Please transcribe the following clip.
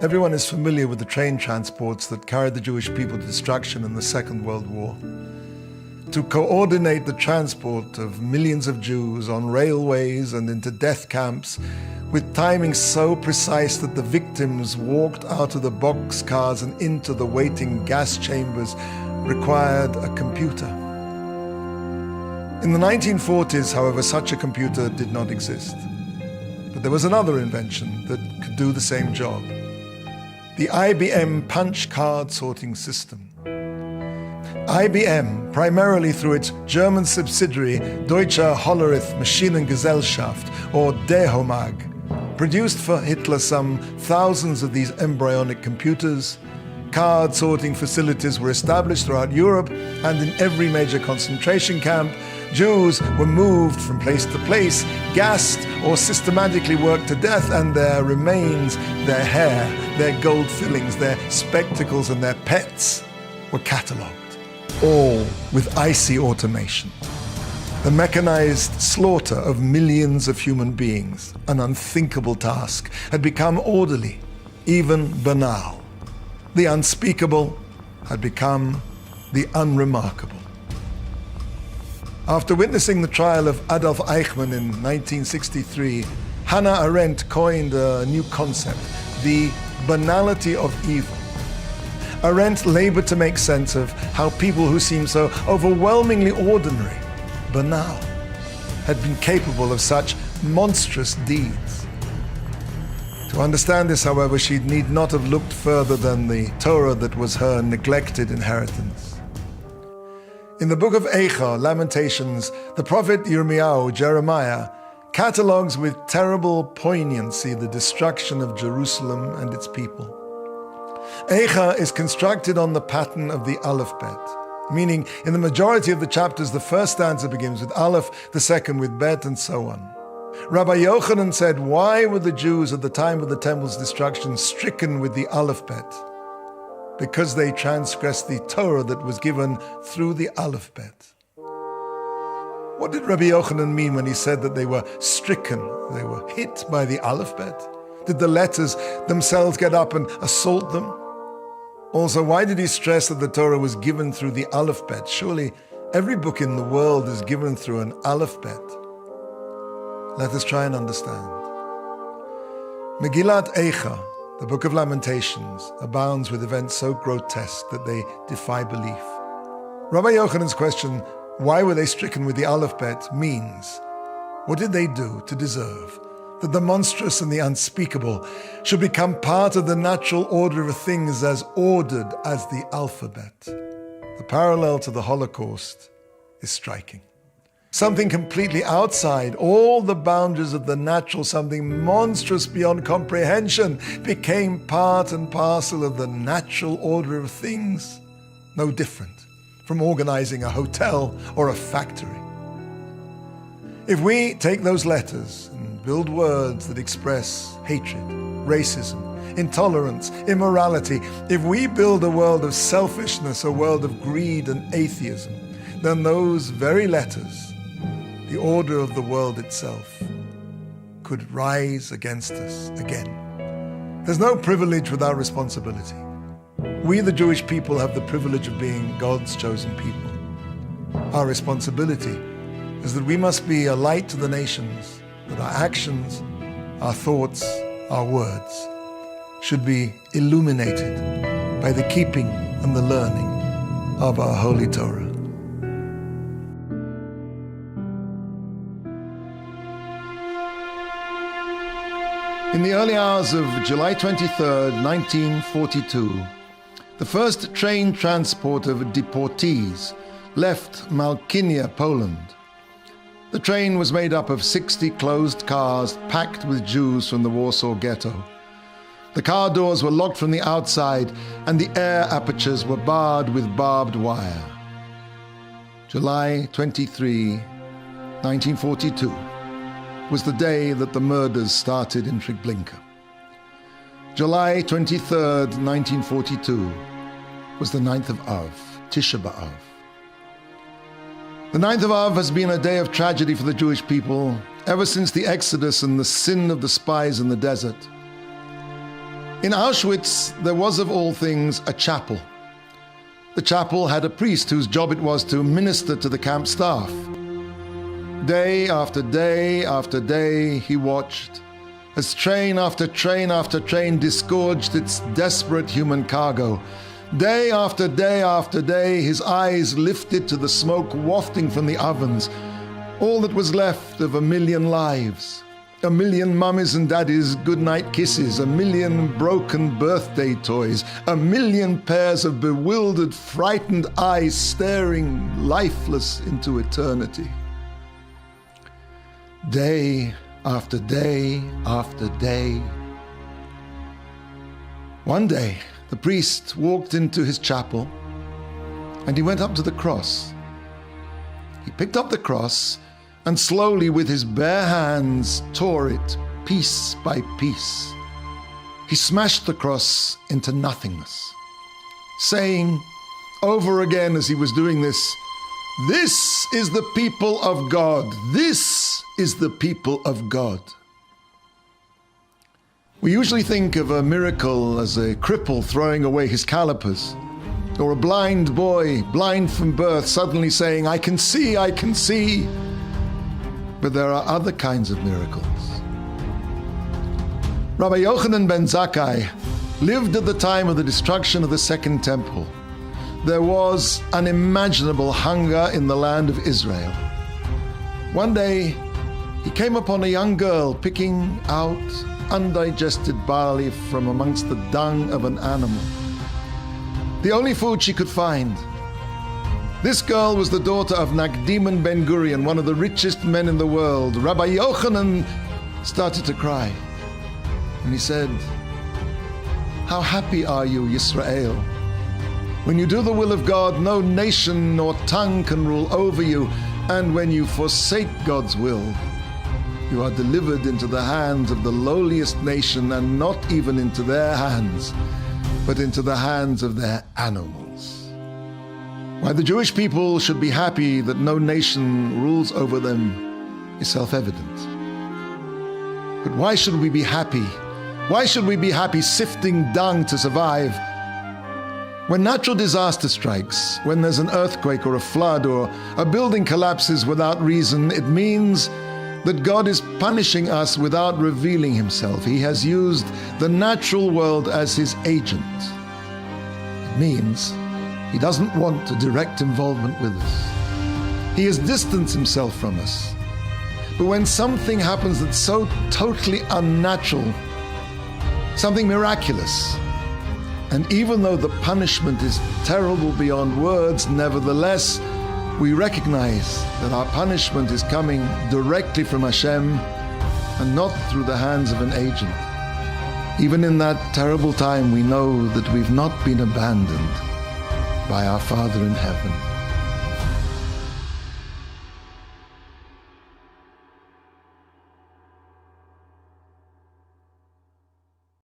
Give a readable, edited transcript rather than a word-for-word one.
Everyone is familiar with the train transports that carried the Jewish people to destruction in the Second World War. To coordinate the transport of millions of Jews on railways and into death camps with timing so precise that the victims walked out of the boxcars and into the waiting gas chambers required a computer. In the 1940s, however, such a computer did not exist. But there was another invention that could do the same job: the IBM punch card sorting system. IBM, primarily through its German subsidiary Deutsche Mechina or DEHOMAG, produced for Hitler some thousands of these embryonic computers. Card sorting facilities were established throughout Europe, and in every major concentration camp, Jews were moved from place to place, gassed or systematically worked to death, and their remains, their hair, their gold fillings, their spectacles and their pets were catalogued, all with icy automation. The mechanized slaughter of millions of human beings, an unthinkable task, had become orderly, even banal. The unspeakable had become the unremarkable. After witnessing the trial of Adolf Eichmann in 1963, Hannah Arendt coined a new concept: the banality of evil. Arendt labored to make sense of how people who seemed so overwhelmingly ordinary, banal, had been capable of such monstrous deeds. To understand this, however, she need not have looked further than the Torah that was her neglected inheritance. In the book of Eicha, Lamentations, the prophet Yirmiyahu, Jeremiah, catalogues with terrible poignancy the destruction of Jerusalem and its people. Eicha is constructed on the pattern of the alphabet, meaning in the majority of the chapters the first stanza begins with Aleph, the second with Bet, and so on. Rabbi Yochanan said, why were the Jews at the time of the temple's destruction stricken with the alphabet? Because they transgressed the Torah that was given through the alphabet. What did Rabbi Yochanan mean when he said that they were stricken, they were hit by the alphabet? Did the letters themselves get up and assault them? Also, why did he stress that the Torah was given through the alphabet? Surely every book in the world is given through an alphabet. Let us try and understand. Megillat Eicha, the Book of Lamentations, abounds with events so grotesque that they defy belief. Rabbi Yochanan's question, why were they stricken with the alphabet, means, what did they do to deserve that the monstrous and the unspeakable should become part of the natural order of things as ordered as the alphabet? The parallel to the Holocaust is striking. Something completely outside all the boundaries of the natural, something monstrous beyond comprehension, became part and parcel of the natural order of things, no different from organizing a hotel or a factory. If we take those letters and build words that express hatred, racism, intolerance, immorality, if we build a world of selfishness, a world of greed and atheism, then those very letters, the order of the world itself, could rise against us again. There's no privilege without responsibility. We, the Jewish people, have the privilege of being God's chosen people. Our responsibility is that we must be a light to the nations, that our actions, our thoughts, our words should be illuminated by the keeping and the learning of our Holy Torah. In the early hours of July 23rd, 1942, the first train transport of deportees left Mechina, Poland. The train was made up of 60 closed cars packed with Jews from the Warsaw Ghetto. The car doors were locked from the outside and the air apertures were barred with barbed wire. July 23, 1942. was the day that the murders started in Treblinka. July 23rd, 1942, was the 9th of Av, Tisha B'Av. The 9th of Av has been a day of tragedy for the Jewish people ever since the Exodus and the sin of the spies in the desert. In Auschwitz, there was of all things a chapel. The chapel had a priest whose job it was to minister to the camp staff. Day after day after day, he watched as train after train after train disgorged its desperate human cargo. Day after day after day, his eyes lifted to the smoke wafting from the ovens, all that was left of 1 million lives, 1 million mummies and daddies' goodnight kisses, 1 million broken birthday toys, 1 million pairs of bewildered, frightened eyes staring lifeless into eternity. Day after day after day. One day, the priest walked into his chapel and he went up to the cross. He picked up the cross and slowly with his bare hands tore it piece by piece. He smashed the cross into nothingness, saying over again as he was doing this, "This is the people of God. This is the people of God." We usually think of a miracle as a cripple throwing away his calipers, or a blind boy, blind from birth, suddenly saying, "I can see, I can see." But there are other kinds of miracles. Rabbi Yochanan ben Zakkai lived at the time of the destruction of the Second Temple. There was unimaginable hunger in the land of Israel. One day, he came upon a young girl picking out undigested barley from amongst the dung of an animal, the only food she could find. This girl was the daughter of Nakdiman ben Gurion, one of the richest men in the world. Rabbi Yochanan started to cry, and he said, "How happy are you, Yisrael? When you do the will of God, no nation nor tongue can rule over you, and when you forsake God's will, you are delivered into the hands of the lowliest nation, and not even into their hands, but into the hands of their animals." Why the Jewish people should be happy that no nation rules over them is self-evident. But why should we be happy? Why should we be happy sifting dung to survive? When natural disaster strikes, when there's an earthquake or a flood, or a building collapses without reason, it means that God is punishing us without revealing himself. He has used the natural world as his agent. It means he doesn't want a direct involvement with us. He has distanced himself from us. But when something happens that's so totally unnatural, something miraculous, and even though the punishment is terrible beyond words, nevertheless, we recognize that our punishment is coming directly from Hashem and not through the hands of an agent. Even in that terrible time, we know that we've not been abandoned by our Father in heaven.